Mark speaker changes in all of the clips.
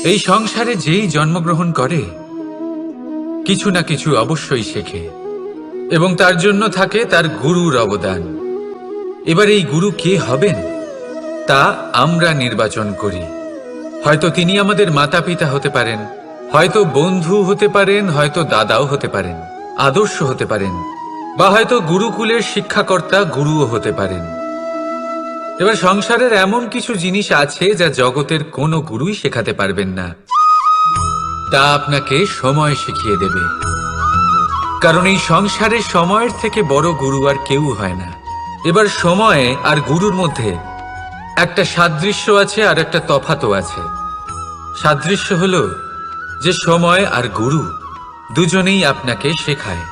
Speaker 1: এই সংসারে যেই জন্মগ্রহণ করে কিছু না কিছু অবশ্যই শেখে এবং তার জন্য থাকে তার গুরুর অবদান। এবার এই গুরু কে হবেন তা আমরা নির্বাচন করি। হয়তো তিনি আমাদের মাতা পিতা হতে পারেন, হয়তো বন্ধু হতে পারেন, হয়তো দাদাও হতে পারেন, আদর্শ হতে পারেন, বা হয়তো গুরুকুলের শিক্ষাকর্তা গুরুও হতে পারেন। এবার সংসারের এমন কিছু জিনিস আছে যা জগতের কোনো গুরুই শেখাতে পারবেন না, তা আপনাকে সময় শিখিয়ে দেবে। কারণ এই সংসারে সময়ের থেকে বড় গুরু আর কেউ হয় না। এবার সময় আর গুরুর মধ্যে একটা সাদৃশ্য আছে আর একটা তফাতও আছে। সাদৃশ্য হলো যে সময় আর গুরু দুজনেই আপনাকে শেখায়।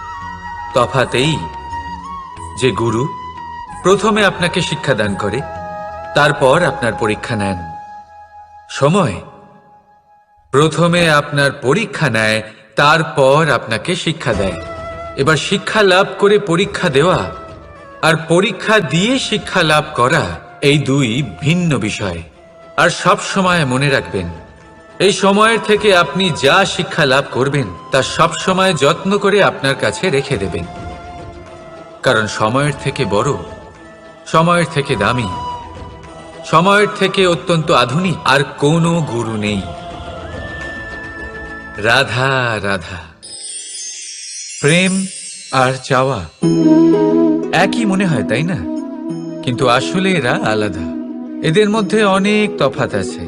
Speaker 1: তফাতেই যে গুরু প্রথমে আপনাকে শিক্ষাদান করে, তারপর আপনার পরীক্ষা নেন। সময় প্রথমে আপনার পরীক্ষা নেয়, তারপর আপনাকে শিক্ষা দেয়। এবার শিক্ষা লাভ করে পরীক্ষা দেওয়া আর পরীক্ষা দিয়ে শিক্ষা লাভ করা এই দুই ভিন্ন বিষয়। আর সব সময় মনে রাখবেন, এই সময়ের থেকে আপনি যা শিক্ষা লাভ করবেন তা সব সময় যত্ন করে আপনার কাছে রেখে দেবেন। কারণ সময়ের থেকে বড়, সময়ের থেকে দামি, সময়ের থেকে অত্যন্ত আধুনিক আর কোনো গুরু নেই। রাধা রাধা। প্রেম আর চাওয়া একই মনে হয়, তাই না? কিন্তু আসলে এরা আলাদা। এদের মধ্যে অনেক তফাৎ আছে।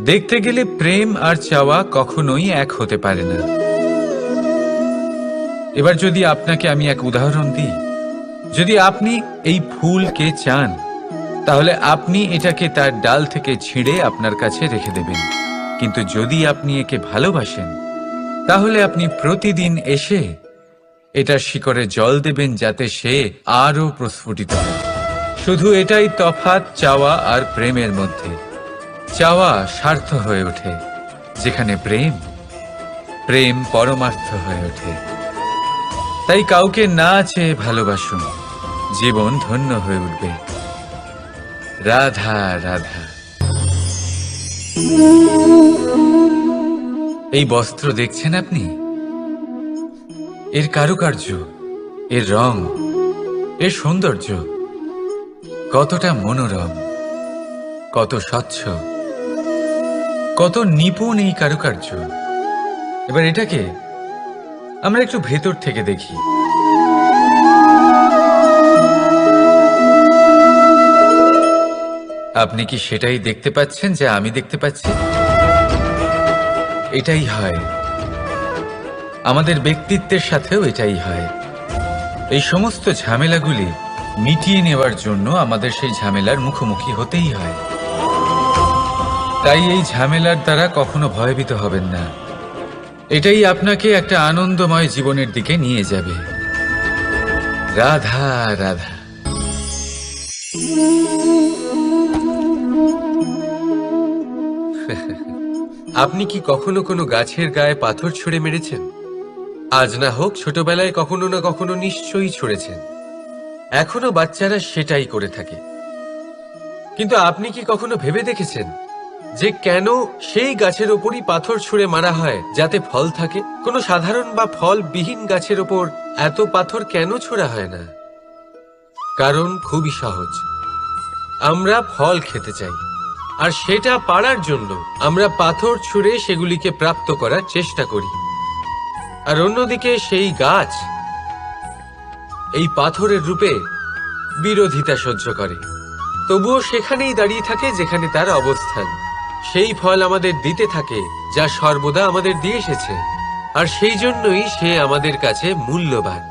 Speaker 1: দেখতে গেলে প্রেম আর চাওয়া কখনোই এক হতে পারে না। এবার যদি আপনাকে আমি এক উদাহরণ দিই, যদি আপনি এই ফুলকে চান, তাহলে আপনি এটাকে তার ডাল থেকে ছিঁড়ে আপনার কাছে রেখে দেবেন। কিন্তু যদি আপনি একে ভালোবাসেন, তাহলে আপনি প্রতিদিন এসে এটার শিকড়ে জল দেবেন যাতে সে আরো প্রস্ফুটিত হয়। শুধু এটাই তফাৎ চাওয়া আর প্রেমের মধ্যে। চাওয়া স্বার্থ হয়ে ওঠে, যেখানে প্রেম প্রেম পরমার্থ হয়ে ওঠে। তাই কাউকে না চেয়ে ভালোবাসুন, জীবন ধন্য হয়ে উঠবে। রাধা রাধা। এই বস্ত্র দেখছেন আপনি? এর কারুকার্য, এর রং, এর সৌন্দর্য কতটা মনোরম, কত স্বচ্ছ, কত নিপুণ এই কারুকার্য। এবার এটাকে আমরা একটু ভেতর থেকে দেখি। আপনি কি সেটাই দেখতে পাচ্ছেন যা আমি দেখতে পাচ্ছি? এটাই হয় আমাদের ব্যক্তিত্বের সাথেও, এটাই হয়। এই সমস্ত ঝামেলাগুলি মিটিয়ে নেওয়ার জন্য আমাদের সেই ঝামেলার মুখোমুখি হতেই হয়। তাই এই ঝামেলার দ্বারা কখনো ভয়ভীত হবেন না। এটাই আপনাকে একটা আনন্দময় জীবনের দিকে নিয়ে যাবে। রাধা রাধা। আপনি কি কখনো কোনো গাছের গায়ে পাথর ছুঁড়ে মেরেছেন? আজ না হোক ছোটবেলায় কখনো না কখনো নিশ্চয়ই ছুঁড়েছেন। এখনো বাচ্চারা সেটাই করে থাকে। কিন্তু আপনি কি কখনো ভেবে দেখেছেন যে কেন সেই গাছের ওপরই পাথর ছুঁড়ে মারা হয় যাতে ফল থাকে? কোনো সাধারণ বা ফলবিহীন গাছের ওপর এত পাথর কেন ছোড়া হয় না? কারণ খুবই সহজ, আমরা ফল খেতে চাই, আর সেটা পারার জন্য আমরা পাথর ছুঁড়ে সেগুলিকে প্রাপ্ত করার চেষ্টা করি। আর অন্যদিকে সেই গাছ এই পাথরের রূপে বিরোধিতা সহ্য করে, তবুও সেখানেই দাঁড়িয়ে থাকে যেখানে তার অবস্থান। সেই ফল আমাদের দিতে থাকে যা সর্বদা আমাদের দিয়ে এসেছে, আর সেই জন্যই সে আমাদের কাছে মূল্যবান।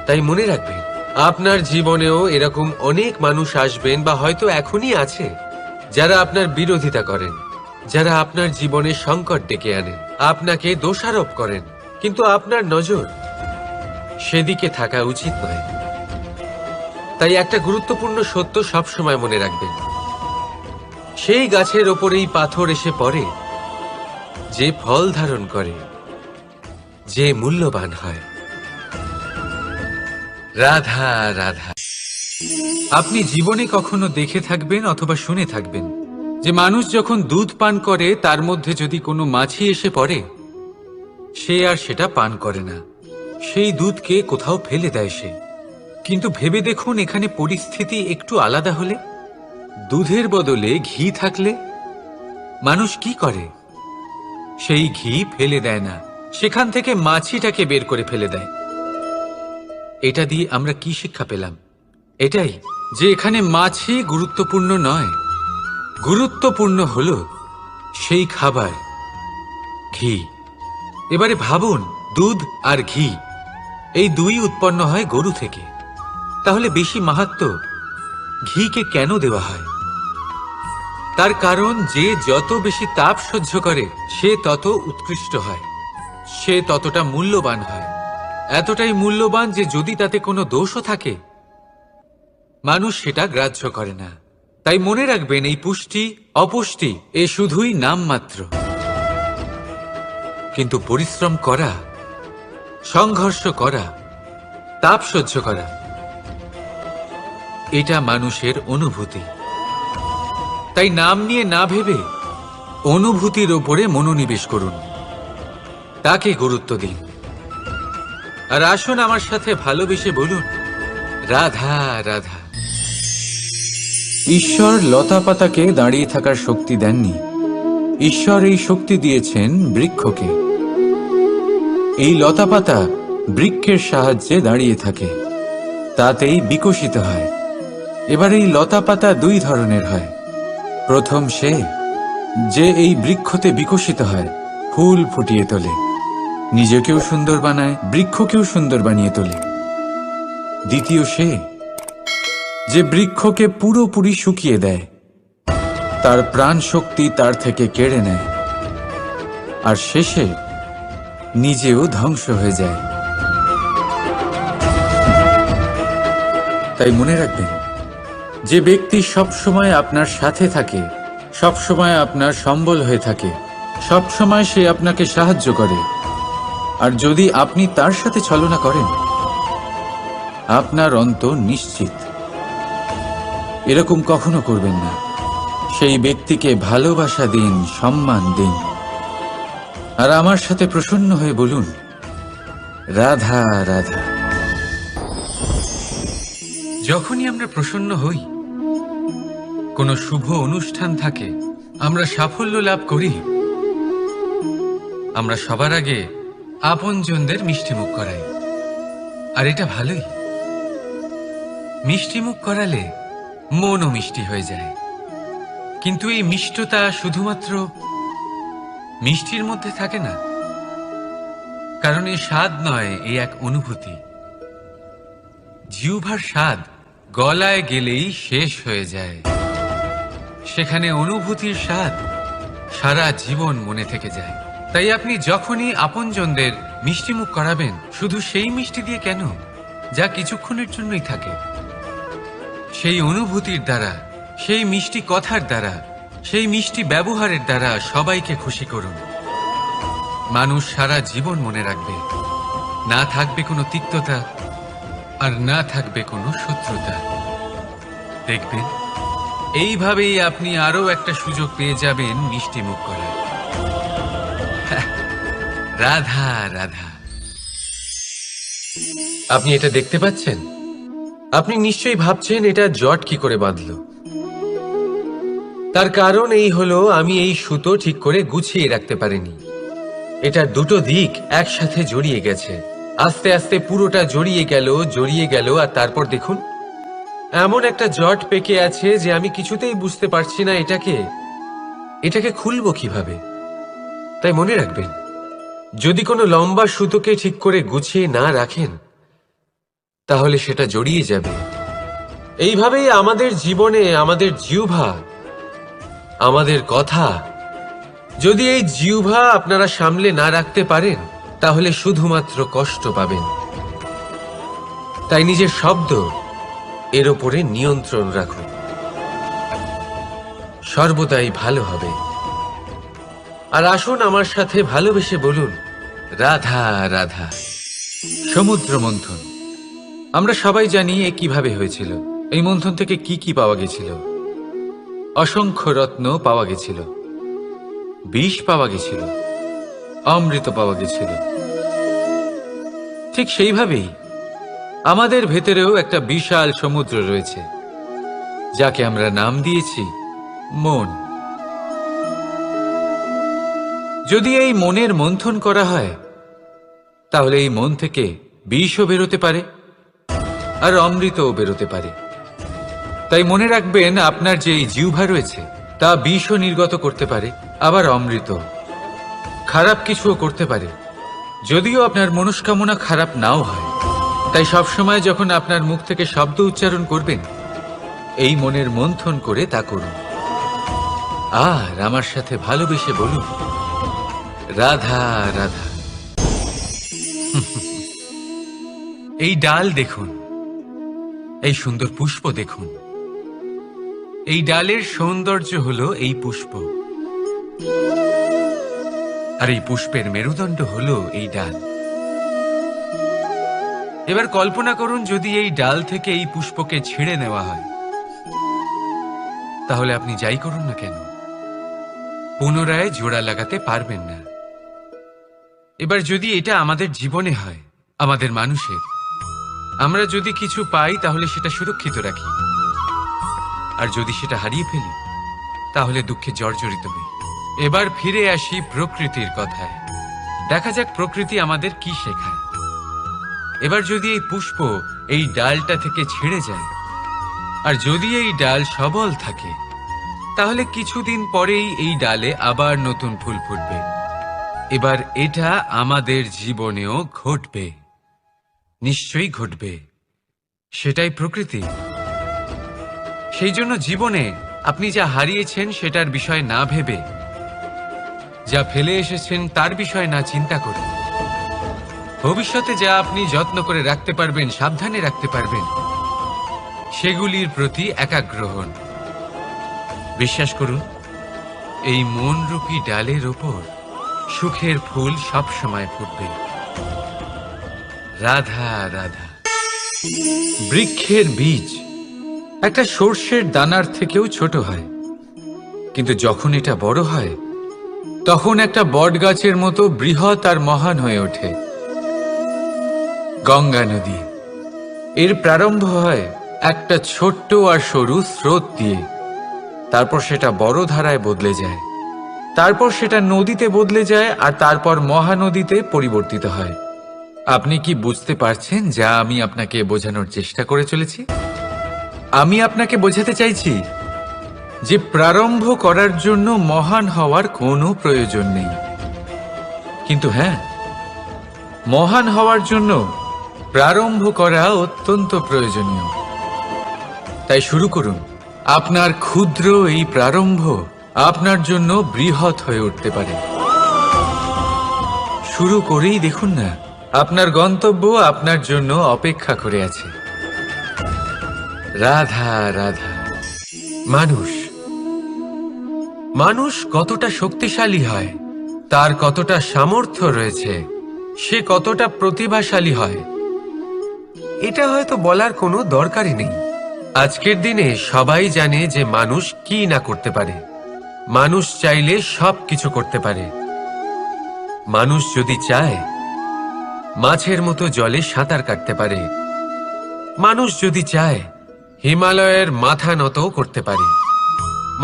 Speaker 1: তাই মনে রাখবেন, আপনার জীবনেও এরকম অনেক মানুষ আসবেন বা হয়তো এখনই আছে যারা আপনার বিরোধিতা করেন, যারা আপনার জীবনে সংকট ডেকে আনেন, আপনাকে দোষারোপ করেন, কিন্তু আপনার নজর সেদিকে থাকা উচিত নয়। তাই একটা গুরুত্বপূর্ণ সত্য সবসময় মনে রাখবেন, সেই গাছের ওপরেই পাথর এসে পড়ে যে ফল ধারণ করে, যে মূল্যবান হয়। রাধা রাধা। আপনি জীবনে কখনো দেখে থাকবেন অথবা শুনে থাকবেন যে মানুষ যখন দুধ পান করে তার মধ্যে যদি কোনো মাছি এসে পড়ে, সে আর সেটা পান করে না, সেই দুধকে কোথাও ফেলে দেয় সে। কিন্তু ভেবে দেখুন, এখানে পরিস্থিতি একটু আলাদা হলে, দুধের বদলে ঘি থাকলে মানুষ কি করে? সেই ঘি ফেলে দেয় না, সেখান থেকে মাছিটাকে বের করে ফেলে দেয়। এটা দিয়ে আমরা কি শিক্ষা পেলাম? এটাই যে এখানে মাছি গুরুত্বপূর্ণ নয়, গুরুত্বপূর্ণ হলো সেই খাবার, ঘি। এবারে ভাবুন, দুধ আর ঘি এই দুই উৎপন্ন হয় গরু থেকে, তাহলে বেশি মাহাত্ম্য ঘিকে কেন দেওয়া হয়? তার কারণ, যে যত বেশি তাপ সহ্য করে সে তত উৎকৃষ্ট হয়, সে ততটা মূল্যবান হয়। এতটাই মূল্যবান যে যদি তাতে কোনো দোষও থাকে, মানুষ সেটা গ্রাহ্য করে না। তাই মনে রাখবেন, এই পুষ্টি অপুষ্টি এ শুধুই নামমাত্র, কিন্তু পরিশ্রম করা, সংঘর্ষ করা, তাপ সহ্য করা, এটা মানুষের অনুভূতি। তাই নাম নিয়ে না ভেবে অনুভূতির ওপরে মনোনিবেশ করুন, তাকে গুরুত্ব দিন। আর আসুন আমার সাথে ভালোবেসে বলুন, রাধা রাধা। ঈশ্বর লতা পাতাকে দাঁড়িয়ে থাকার শক্তি দেননি, ঈশ্বর এই শক্তি দিয়েছেন বৃক্ষকে। এই লতা পাতা বৃক্ষের সাহায্যে দাঁড়িয়ে থাকে, তাতেই বিকশিত হয়। এবার এই লতা পাতা দুই ধরনের হয়। প্রথম সে যে এই বৃক্ষতে বিকশিত হয়, ফুল ফুটিয়ে তোলে, নিজেকেও সুন্দর বানায়, বৃক্ষকেও সুন্দর বানিয়ে তোলে। দ্বিতীয় সে যে বৃক্ষকে পুরোপুরি শুকিয়ে দেয়, তার প্রাণ শক্তি তার থেকে কেড়ে নেয়, আর শেষে নিজেও ধ্বংস হয়ে যায়। তাই মনে রাখবেন, যে ব্যক্তি সবসময় আপনার সাথে থাকে, সবসময় আপনার সম্বল হয়ে থাকে, সবসময় সে আপনাকে সাহায্য করে, আর যদি আপনি তার সাথে ছলনা করেন, আপনার অন্ত নিশ্চিত। এরকম কখনো করবেন না। সেই ব্যক্তিকে ভালোবাসা দিন, সম্মান দিন, আর আমার সাথে প্রসন্ন হয়ে বলুন, রাধা রাধা। যখনই আমরা প্রসন্ন হই, কোনো শুভ অনুষ্ঠান থাকে, আমরা সাফল্য লাভ করি, আমরা সবার আগে আপনজনদের মিষ্টিমুখ করাই। আর এটা ভালোই, মিষ্টিমুখ করালে মনও মিষ্টি হয়ে যায়। কিন্তু এই মিষ্টতা শুধুমাত্র মিষ্টির মধ্যে থাকে না, কারণ এই স্বাদ নয়, এই এক অনুভূতি। জিহ্বার স্বাদ গলায় গেলেই শেষ হয়ে যায়, সেখানে অনুভূতির স্বাদ সারা জীবন মনে থেকে যায়। তাই আপনি যখনই আপনজনদের মিষ্টিমুখ করাবেন, শুধু সেই মিষ্টি দিয়ে কেন, যা কিছুক্ষণের জন্যই থাকে, সেই অনুভূতির দ্বারা, সেই মিষ্টি কথার দ্বারা, সেই মিষ্টি ব্যবহারের দ্বারা সবাইকে খুশি করুন। মানুষ সারা জীবন মনে রাখবে, না থাকবে কোনো তিক্ততা, আর না থাকবে কোনো শত্রুতা। দেখবেন, এইভাবেই আপনি আরো একটা সুযোগ পেয়ে যাবেন মিষ্টি মুখ করার। রাধা রাধা। আপনি এটা দেখতে পাচ্ছেন? আপনি নিশ্চয়ই ভাবছেন, এটা জট কি করে বাঁধলো? তার কারণ এই হলো, আমি এই সুতো ঠিক করে গুছিয়ে রাখতে পারিনি। এটার দুটো দিক একসাথে জড়িয়ে গেছে, আস্তে আস্তে পুরোটা জড়িয়ে গেল, আর তারপর দেখুন, এমন একটা জট পেকে আছে যে আমি কিছুতেই বুঝতে পারছি না এটাকে খুলবো কিভাবে। তাই মনে রাখবেন, যদি কোনো লম্বা সুতোকে ঠিক করে গুছিয়ে না রাখেন, তাহলে সেটা জড়িয়ে যাবে। এইভাবেই আমাদের জীবনে আমাদের জিহ্বা, আমাদের কথা, যদি এই জিহ্বা আপনারা সামলে না রাখতে পারেন, তাহলে শুধুমাত্র কষ্ট পাবেন। তাই নিজের শব্দ এর ওপরে নিয়ন্ত্রণ রাখুন, সর্বদাই ভালো হবে। আর আসুন আমার সাথে ভালোবেসে বলুন, রাধা রাধা। সমুদ্র মন্থন, আমরা সবাই জানি এ কিভাবে হয়েছিল, এই মন্থন থেকে কি কি পাওয়া গেছিল। অসংখ্য রত্ন পাওয়া গেছিল, বিষ পাওয়া গেছিল, অমৃত পাওয়া গেছিল। ঠিক সেইভাবেই আমাদের ভেতরেও একটা বিশাল সমুদ্র রয়েছে, যাকে আমরা নাম দিয়েছি মন। যদি এই মনের মন্থন করা হয়, তাহলে এই মন থেকে বিষও বেরোতে পারে আর অমৃতও বেরোতে পারে। তাই মনে রাখবেন, আপনার যে এই জিহ্বা রয়েছে তা বিষও নির্গত করতে পারে, আবার অমৃত, খারাপ কিছুও করতে পারে, যদিও আপনার মনস্কামনা খারাপ নাও হয়। তাই সবসময় যখন আপনার মুখ থেকে শব্দ উচ্চারণ করবেন, এই মনের মন্থন করে তা করুন। আর আমার সাথে ভালোবেসে বলুন, রাধা রাধা। এই ডাল দেখুন, এই সুন্দর পুষ্প দেখুন। এই ডালের সৌন্দর্য হলো এই পুষ্প, আর এই পুষ্পের মেরুদণ্ড হলো এই ডাল। এবার কল্পনা করুন, যদি এই ডাল থেকে এই পুষ্পকে ছিঁড়ে নেওয়া হয়, তাহলে আপনি যাই করুন না কেন পুনরায় জোড়া লাগাতে পারবেন না। এবার যদি এটা আমাদের জীবনে হয়, আমাদের মানুষের, আমরা যদি কিছু পাই তাহলে সেটা সুরক্ষিত রাখি, আর যদি সেটা হারিয়ে ফেলি তাহলে দুঃখে জর্জরিত হই। এবার ফিরে আসি প্রকৃতির কথায়। দেখা যাক প্রকৃতি আমাদের কি শেখায়। এবার যদি এই পুষ্প এই ডালটা থেকে ছিঁড়ে যায়, আর যদি এই ডাল সবল থাকে, তাহলে কিছুদিন পরেই এই ডালে আবার নতুন ফুল ফুটবে। এবার এটা আমাদের জীবনেও ঘটবে, নিশ্চয়ই ঘটবে। সেটাই প্রকৃতি। সেই জন্য জীবনে আপনি যা হারিয়েছেন সেটার বিষয় না ভেবে, যা ফেলে এসেছেন তার বিষয় না চিন্তা করে, ভবিষ্যতে যা আপনি যত্ন করে রাখতে পারবেন, সাবধানে রাখতে পারবেন, সেগুলির প্রতি একাগ্র হন। বিশ্বাস করুন, এই মনরূপী ডালের ওপর সুখের ফুল সব সময় ফুটবে। রাধা রাধা। বৃক্ষের বীজ একটা সর্ষের দানার থেকেও ছোট হয়, কিন্তু যখন এটা বড় হয় তখন একটা বট গাছের মতো বৃহৎ আর মহান হয়ে ওঠে। গঙ্গা নদী, এর প্রারম্ভ হয় একটা ছোট্ট আর সরু স্রোত দিয়ে, তারপর সেটা বড় ধারায় বদলে যায়, তারপর সেটা নদীতে বদলে যায়, আর তারপর মহানদীতে পরিবর্তিত হয়। আপনি কি বুঝতে পারছেন যা আমি আপনাকে বোঝানোর চেষ্টা করে চলেছি? আমি আপনাকে বোঝাতে চাইছি যে প্রারম্ভ করার জন্য মহান হওয়ার কোনো প্রয়োজন নেই, কিন্তু হ্যাঁ, মহান হওয়ার জন্য প্রারম্ভ করা অত্যন্ত প্রয়োজনীয়। তাই শুরু করুন। আপনার ক্ষুদ্র এই প্রারম্ভ আপনার জন্য বৃহৎ হয়ে উঠতে পারে। শুরু করেই দেখুন না, আপনার গন্তব্য আপনার জন্য অপেক্ষা করে আছে। রাধা রাধা। মানুষ কতটা শক্তিশালী হয়, তার কতটা সামর্থ্য রয়েছে, সে কতটা প্রতিভাশালী হয়, এটা হয়তো বলার কোনো দরকারই নেই। আজকের দিনে সবাই জানে যে মানুষ কি না করতে পারে। মানুষ চাইলে সব কিছু করতে পারে। মানুষ যদি চায় মাছের মতো জলে সাঁতার কাটতে পারে। মানুষ যদি চায় হিমালয়ের মাথা নত করতে পারে।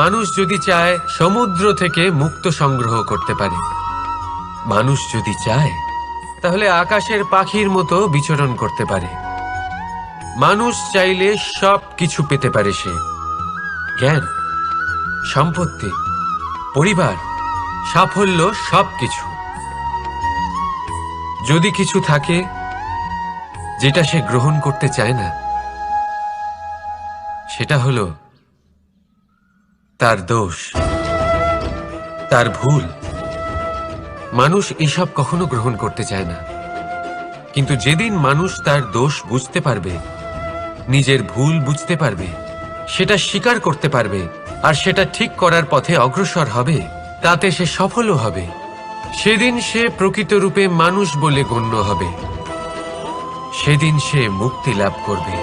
Speaker 1: মানুষ যদি চায় সমুদ্র থেকে মুক্ত সংগ্রহ করতে পারে। মানুষ যদি চায় তাহলে আকাশের পাখির মতো বিচরণ করতে পারে। মানুষ চাইলে সব কিছু পেতে পারে। সে জ্ঞান, সম্পত্তি, পরিবার, সাফল্য, সবকিছু। যদি কিছু থাকে যেটা সে গ্রহণ করতে চায় না, সেটা হলো তার দোষ, তার ভুল। মানুষ এসব কখনো গ্রহণ করতে চায় না, কিন্তু যেদিন মানুষ তার দোষ বুঝতে পারবে, নিজের ভুল বুঝতে পারবে, সেটা স্বীকার করতে পারবে, আর সেটা ঠিক করার পথে অগ্রসর হবে, তাতে সে সফলও হবে, সেদিন সে প্রকৃত রূপে মানুষ বলে গণ্য হবে। সেদিন সে মুক্তি লাভ করবে।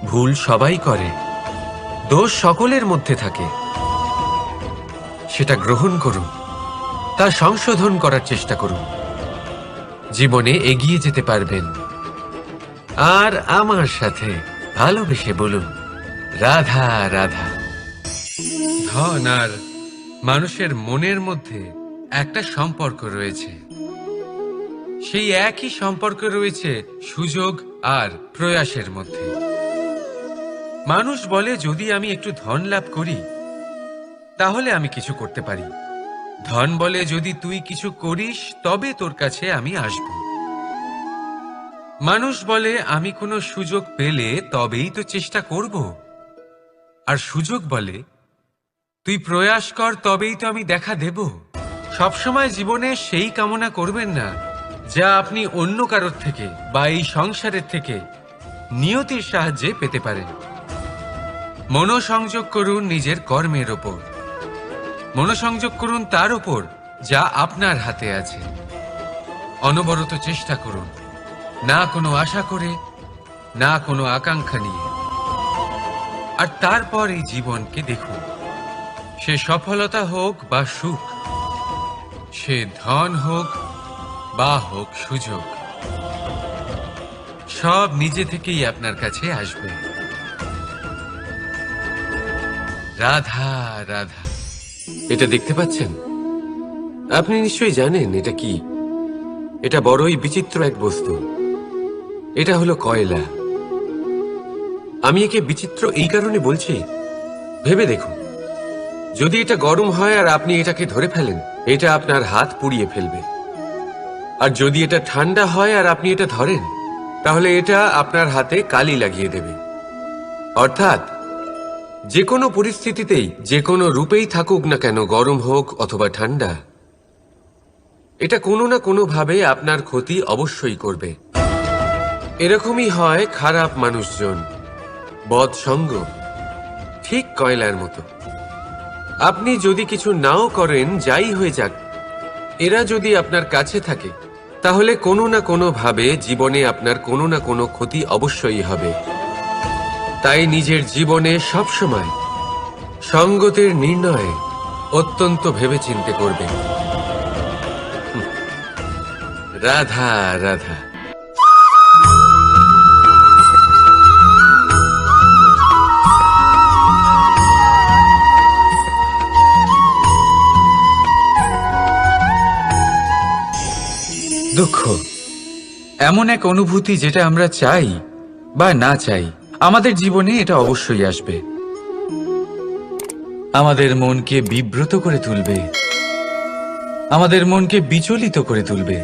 Speaker 1: ভুল সবাই করে,
Speaker 2: দোষ সকলের মধ্যে থাকে, সেটা গ্রহণ করুন, তা সংশোধন করার চেষ্টা করুন। জীবনে এগিয়ে যেতে পারবেন। আর আমার সাথে ভালোবেসে বলুন, রাধা রাধা। ধন আর মানুষের মনের মধ্যে একটা সম্পর্ক রয়েছে। সেই একই সম্পর্ক রয়েছে সুযোগ আর প্রয়াসের মধ্যে। মানুষ বলে, যদি আমি একটু ধন লাভ করি তাহলে আমি কিছু করতে পারি। ধন বলে, যদি তুই কিছু করিস তবে তোর কাছে আমি আসব। মানুষ বলে, আমি কোনো সুযোগ পেলে তবেই তো চেষ্টা করব। আর সুযোগ বলে, তুই প্রয়াস কর তবেই তো আমি দেখা দেব। সবসময় জীবনে সেই কামনা করবেন না যা আপনি অন্য কারোর থেকে বা এই সংসারের থেকে নিয়তির সাহায্যে পেতে পারেন। মনোসংযোগ করুন নিজের কর্মের ওপর। মনোসংযোগ করুন তার ওপর যা আপনার হাতে আছে। অনবরত চেষ্টা করুন, না কোনো আশা করে, না কোনো আকাঙ্ক্ষা নিয়ে। আর তারপর এই জীবনকে দেখুন, সে সফলতা হোক বা সুখ, সে ধন হোক বা হোক সুযোগ, সব নিজে থেকেই আপনার কাছে আসবে। রাধা রাধা। এটা দেখতে পাচ্ছেন? আপনি নিশ্চয়ই জানেন এটা কি। এটা বড়ই বিচিত্র এক বস্তু। এটা হলো কয়লা। আমি একে বিচিত্র এই কারণে বলছি, ভেবে দেখুন, যদি এটা গরম হয় আর আপনি এটাকে ধরে ফেলেন, এটা আপনার হাত পুড়িয়ে ফেলবে। আর যদি এটা ঠান্ডা হয় আর আপনি এটা ধরেন, তাহলে এটা আপনার হাতে কালি লাগিয়ে দেবে। অর্থাৎ যে কোনো পরিস্থিতিতেই, যে কোনো রূপেই থাকুক না কেন, গরম হোক অথবা ঠান্ডা, এটা কোনো না কোনো ভাবে আপনার ক্ষতি অবশ্যই করবে। এরকমই হয় খারাপ মানুষজন, বদসঙ্গ, ঠিক কয়লার মতো। আপনি যদি কিছু নাও করেন, যাই হয়ে যাক, এরা যদি আপনার কাছে থাকে, তাহলে কোনো না কোনো ভাবে জীবনে আপনার কোনো না কোনো ক্ষতি অবশ্যই হবে। তাই নিজের জীবনে সবসময় সঙ্গতের নির্ণয় অত্যন্ত ভেবেচিন্তে করবেন। রাধা রাধা।
Speaker 1: দুঃখ এমন এক অনুভূতি যেটা আমরা চাই বা না চাই, আমাদের জীবনে এটা অবশ্যই আসবে। আমাদের মনকে বিব্রত করে তুলবে, আমাদের মনকে বিচলিত করে তুলবে।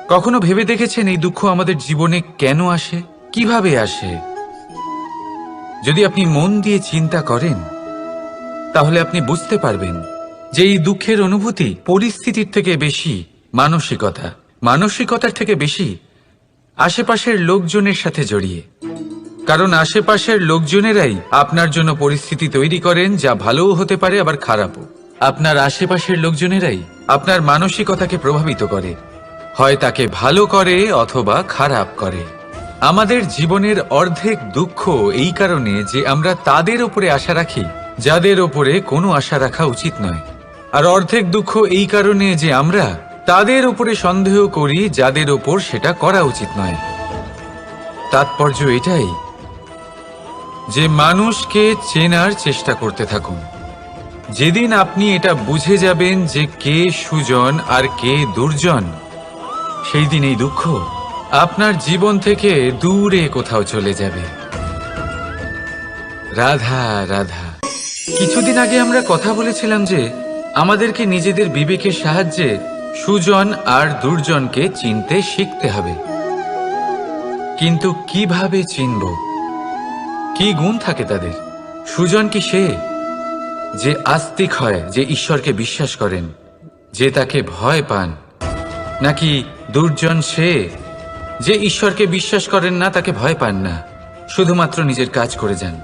Speaker 1: কখনো ভেবে দেখেছেন এই দুঃখ আমাদের জীবনে কেন আসে, কিভাবে আসে? যদি আপনি মন দিয়ে চিন্তা করেন, তাহলে আপনি বুঝতে পারবেন যে এই দুঃখের অনুভূতি পরিস্থিতির থেকে বেশি মানসিকতার থেকে বেশি আশেপাশের লোকজনের সাথে জড়িয়ে। কারণ আশেপাশের লোকজনেরাই আপনার জন্য পরিস্থিতি তৈরি করেন, যা ভালোও হতে পারে আবার খারাপও। আপনার আশেপাশের লোকজনেরাই আপনার মানসিকতাকে প্রভাবিত করে, হয় তাকে ভালো করে অথবা খারাপ করে। আমাদের জীবনের অর্ধেক দুঃখ এই কারণে যে আমরা তাদের উপরে আশা রাখি যাদের উপরে কোনো আশা রাখা উচিত নয়, আর অর্ধেক দুঃখ এই কারণে যে আমরা তাদের উপরে সন্দেহ করি যাদের ওপর সেটা করা উচিত নয়। তাৎপর্য এটাই যে মানুষকে চেনার চেষ্টা করতে থাকুন। যেদিন আপনি এটা বুঝে যাবেন যে কে সুজন আর কে দুর্জন, সেই দিন এই দুঃখ আপনার জীবন থেকে দূরে কোথাও চলে যাবে। রাধা রাধা। কিছুদিন আগে আমরা কথা বলেছিলাম যে আমাদেরকে নিজেদের বিবেকের সাহায্যে সুজন আর দুর্জনকে চিনতে শিখতে হবে। কিন্তু কিভাবে চিনব? কি গুণ থাকে তাদের? সুজন কি সে যে আস্তিক হয়, যে ঈশ্বরকে বিশ্বাস করেন, যে তাকে ভয় পান? নাকি দুর্জন সে যে ঈশ্বরকে বিশ্বাস করেন না, তাকে ভয় পান না, শুধুমাত্র নিজের কাজ করে যান?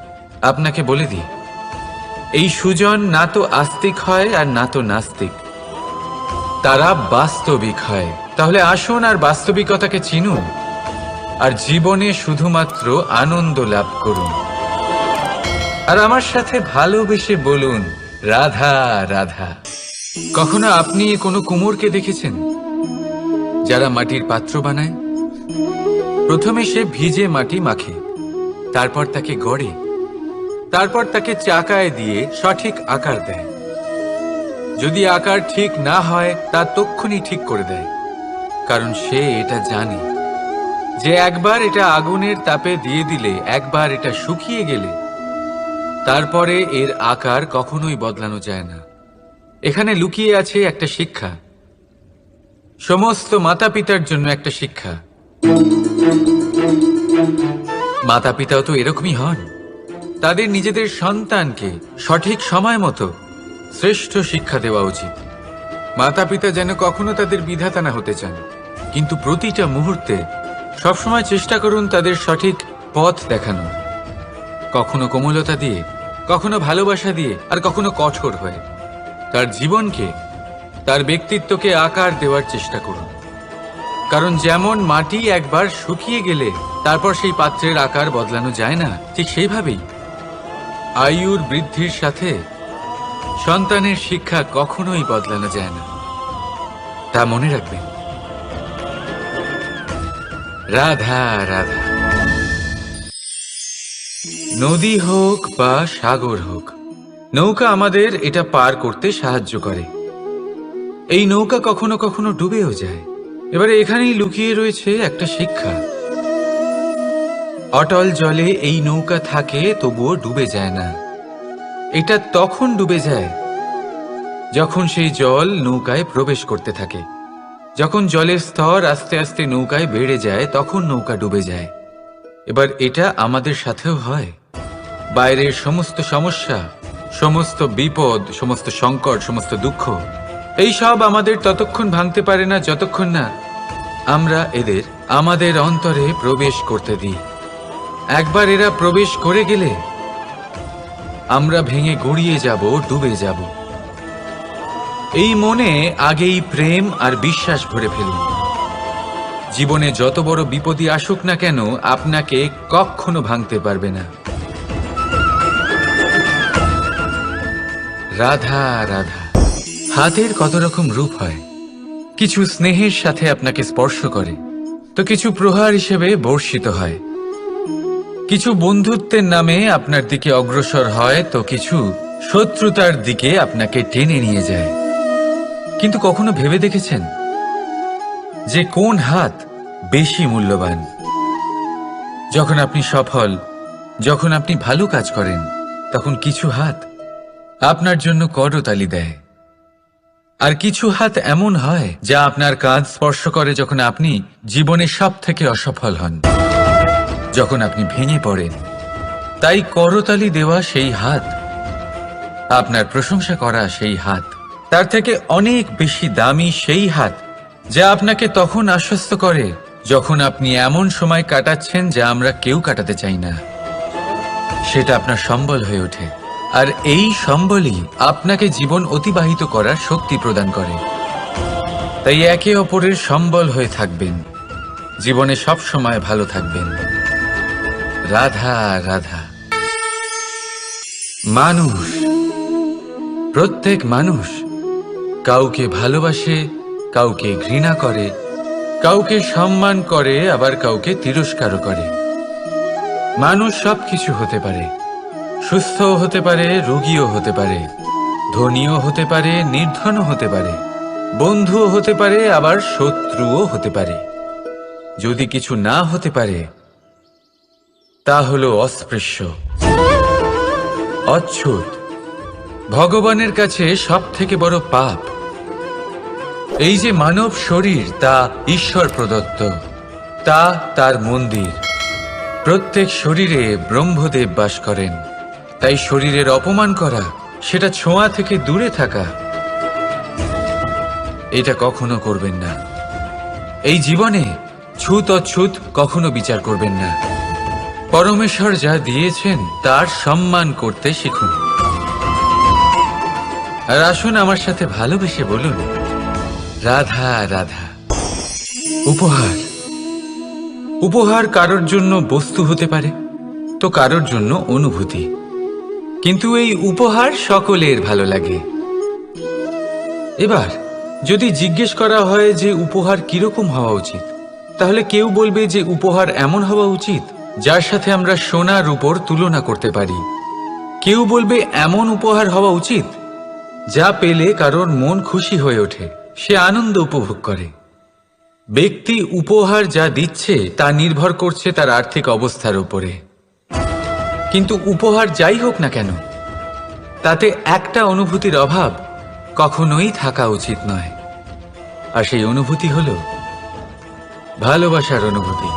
Speaker 1: আপনাকে বলে দিই, এই সুজন না তো আস্তিক হয় আর না তো নাস্তিক, তারা বাস্তবিক হয়। তাহলে আসুন আর বাস্তবিকতাকে চিনুন আর জীবনে শুধুমাত্র আনন্দ লাভ করুন। আর আমার সাথে ভালোবেসে বলুন, রাধা রাধা। কখনো আপনি কোনো কুমোরকে দেখেছেন যারা মাটির পাত্র বানায়? প্রথমে সে ভিজে মাটি মাখে, তারপর তাকে গড়ে, তারপর তাকে চাকায় দিয়ে সঠিক আকার দেয়। যদি আকার ঠিক না হয় তা তক্ষুনি ঠিক করে দেয়, কারণ সে এটা জানে যে একবার এটা আগুনের তাপে দিয়ে দিলে, একবার এটা শুকিয়ে গেলে তারপরে এর আকার কখনোই বদলানো যায় না। এখানে লুকিয়ে আছে একটা শিক্ষা, সমস্ত মাতা পিতার জন্য একটা শিক্ষা। মাতা পিতাও তো এরকমই হন, তাদের নিজেদের সন্তানকে সঠিক সময় মতো শ্রেষ্ঠ শিক্ষা দেওয়া উচিত। মাতা পিতা যেন কখনো তাদের বিধাতা না হতে চান, কিন্তু প্রতিটা মুহূর্তে সবসময় চেষ্টা করুন তাদের সঠিক পথ দেখানো, কখনো কোমলতা দিয়ে, কখনো ভালোবাসা দিয়ে, আর কখনো কঠোর হয়ে। তার জীবনকে, তার ব্যক্তিত্বকে আকার দেওয়ার চেষ্টা করুন, কারণ যেমন মাটি একবার শুকিয়ে গেলে তারপর সেই পাত্রের আকার বদলানো যায় না, ঠিক সেইভাবেই আয়ুর বৃদ্ধির সাথে সন্তানের শিক্ষা কখনোই বদলানো যায় না। তা মনে রাখবেন। রাধা রাধা। নদী হোক বা সাগর হোক, নৌকা আমাদের এটা পার করতে সাহায্য করে। এই নৌকা কখনো কখনো ডুবেও যায়। এবারে এখানেই লুকিয়ে রয়েছে একটা শিক্ষা। অটল জলে এই নৌকা থাকে, তবুও ডুবে যায় না। এটা তখন ডুবে যায় যখন সেই জল নৌকায় প্রবেশ করতে থাকে। যখন জলের স্তর আস্তে আস্তে নৌকায় বেড়ে যায়, তখন নৌকা ডুবে যায়। এবার এটা আমাদের সাথেও হয়। বাইরের সমস্ত সমস্যা, সমস্ত বিপদ, সমস্ত সংকট, সমস্ত দুঃখ, এই সব আমাদের ততক্ষণ ভাঙতে পারে না যতক্ষণ না আমরা এদের আমাদের অন্তরে প্রবেশ করতে দিই। একবার এরা প্রবেশ করে গেলে আমরা ভেঙে গড়িয়ে যাব, ডুবে যাব। এই মনে আগেই প্রেম আর বিশ্বাস ভরে ফেলুন। জীবনে যত বড় বিপদই আসুক না কেন, আপনাকে কখনো ভাঙতে পারবে না। রাধা রাধা। হাতের কত রকম রূপ হয়। কিছু স্নেহের সাথে আপনাকে স্পর্শ করে, তো কিছু প্রহার হিসেবে বর্ষিত হয়। কিছু বন্ধুত্বের নামে আপনার দিকে অগ্রসর হয়, তো কিছু শত্রুতার দিকে আপনাকে টেনে নিয়ে যায়। কিন্তু কখনো ভেবে দেখেছেন যে কোন হাত বেশি মূল্যবান? যখন আপনি সফল, যখন আপনি ভালো কাজ করেন, তখন কিছু হাত আপনার জন্য করতালি দেয়। আর কিছু হাত এমন হয় যা আপনার কাঁধ স্পর্শ করে যখন আপনি জীবনে সব থেকে অসফল হন, যখন আপনি ভেঙে পড়েন। তাই করতালি দেওয়া সেই হাত, আপনার প্রশংসা করা সেই হাত, তার থেকে অনেক বেশি দামি সেই হাত যা আপনাকে তখন আশ্বস্ত করে যখন আপনি এমন সময় কাটাচ্ছেন যা আমরা কেউ কাটাতে চাই না। সেটা আপনার সম্বল হয়ে ওঠে, আর এই সম্বলই আপনাকে জীবন অতিবাহিত করার শক্তি প্রদান করে। তাই একে অপরের সম্বল হয়ে থাকবেন, জীবনে সব সময় ভালো থাকবেন। রাধা রাধা। মানুষ, প্রত্যেক মানুষ কাউকে ভালোবাসে, কাউকে ঘৃণা করে, কাউকে সম্মান করে, আবার কাউকে তিরস্কারও করে। মানুষ সবকিছু হতে পারে, সুস্থও হতে পারে, রোগীও হতে পারে, ধনীও হতে পারে, নির্ধনও হতে পারে, বন্ধুও হতে পারে, আবার শত্রুও হতে পারে। যদি কিছু না হতে পারে তা হলো অস্পৃশ্য, অচ্ছুত। ভগবানের কাছে সব থেকে বড় পাপ। এই যে মানব শরীর, তা ঈশ্বর প্রদত্ত, তা তার মন্দির। প্রত্যেক শরীরে ব্রহ্মদেব বাস করেন। তাই শরীরের অপমান করা, সেটা ছোঁয়া থেকে দূরে থাকা, এটা কখনো করবেন না। এই জীবনে ছুত অছুত কখনো বিচার করবেন না। পরমেশ্বর যা দিয়েছেন তার সম্মান করতে শিখুন। আর আসুন আমার সাথে ভালোবেসে বলুন, রাধা রাধা। উপহার। উপহার কারোর জন্য বস্তু হতে পারে, তো কারোর জন্য অনুভূতি। কিন্তু এই উপহার সকলের ভালো লাগে। এবার যদি জিজ্ঞেস করা হয় যে উপহার কিরকম হওয়া উচিত, তাহলে কেউ বলবে যে উপহার এমন হওয়া উচিত যার সাথে আমরা সোনা রূপোর তুলনা করতে পারি। কেউ বলবে এমন উপহার হওয়া উচিত যা পেলে কারোর মন খুশি হয়ে ওঠে, সে আনন্দ উপভোগ করে। ব্যক্তি উপহার যা দিচ্ছে তা নির্ভর করছে তার আর্থিক অবস্থার উপরে। কিন্তু উপহার যাই হোক না কেন, তাতে একটা অনুভূতির অভাব কখনোই থাকা উচিত নয়, আর সেই অনুভূতি হল ভালোবাসার অনুভূতি।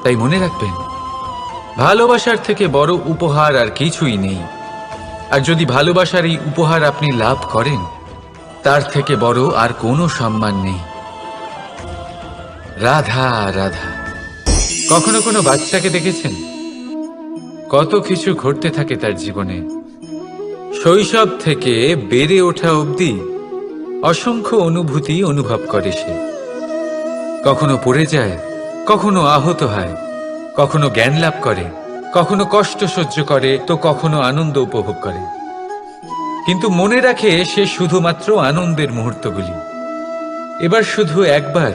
Speaker 1: তাই মনে রাখবেন, ভালোবাসার থেকে বড় উপহার আর কিছুই নেই। আর যদি ভালোবাসার এই উপহার আপনি লাভ করেন, তার থেকে বড় আর কোনো সম্মান নেই। রাধা রাধা। কখনো কোনো বাচ্চাকে দেখেছেন? কত কিছু ঘটতে থাকে তার জীবনে। শৈশব থেকে বেড়ে ওঠা অবধি অসংখ্য অনুভূতি অনুভব করে সে। কখনো পড়ে যায়, কখনো আহত হয়, কখনো জ্ঞান লাভ করে, কখনো কষ্ট সহ্য করে, তো কখনো আনন্দ উপভোগ করে। কিন্তু মনে রাখে সে শুধুমাত্র আনন্দের মুহূর্তগুলি। এবার শুধু একবার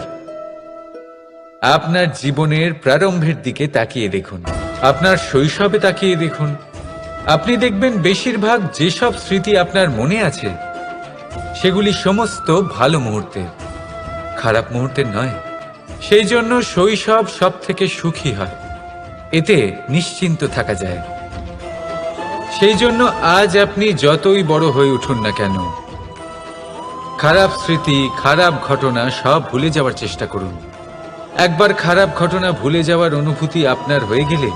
Speaker 1: আপনার জীবনের প্রারম্ভের দিকে তাকিয়ে দেখুন, আপনার শৈশবে তাকিয়ে দেখুন। আপনি দেখবেন বেশিরভাগ যেসব স্মৃতি আপনার মনে আছে সেগুলি সমস্ত ভালো মুহূর্তের, খারাপ মুহূর্তের নয়। সেই জন্য শৈশব সব থেকে সুখী হয়, এতে নিশ্চিন্ত থাকা যায়। সেই জন্য আজ আপনি যতই বড় হয়ে উঠুন না কেন, খারাপ স্মৃতি, খারাপ ঘটনা সব ভুলে যাওয়ার চেষ্টা করুন। একবার খারাপ ঘটনা ভুলে যাওয়ার অনুভূতি আপনার হয়ে গেলে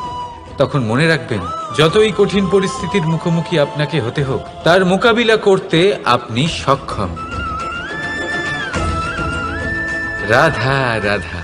Speaker 1: তখন মনে রাখবেন, যতই কঠিন পরিস্থিতির মুখোমুখি আপনাকে হতে হোক, তার মোকাবিলা করতে আপনি সক্ষম। রাধা রাধা।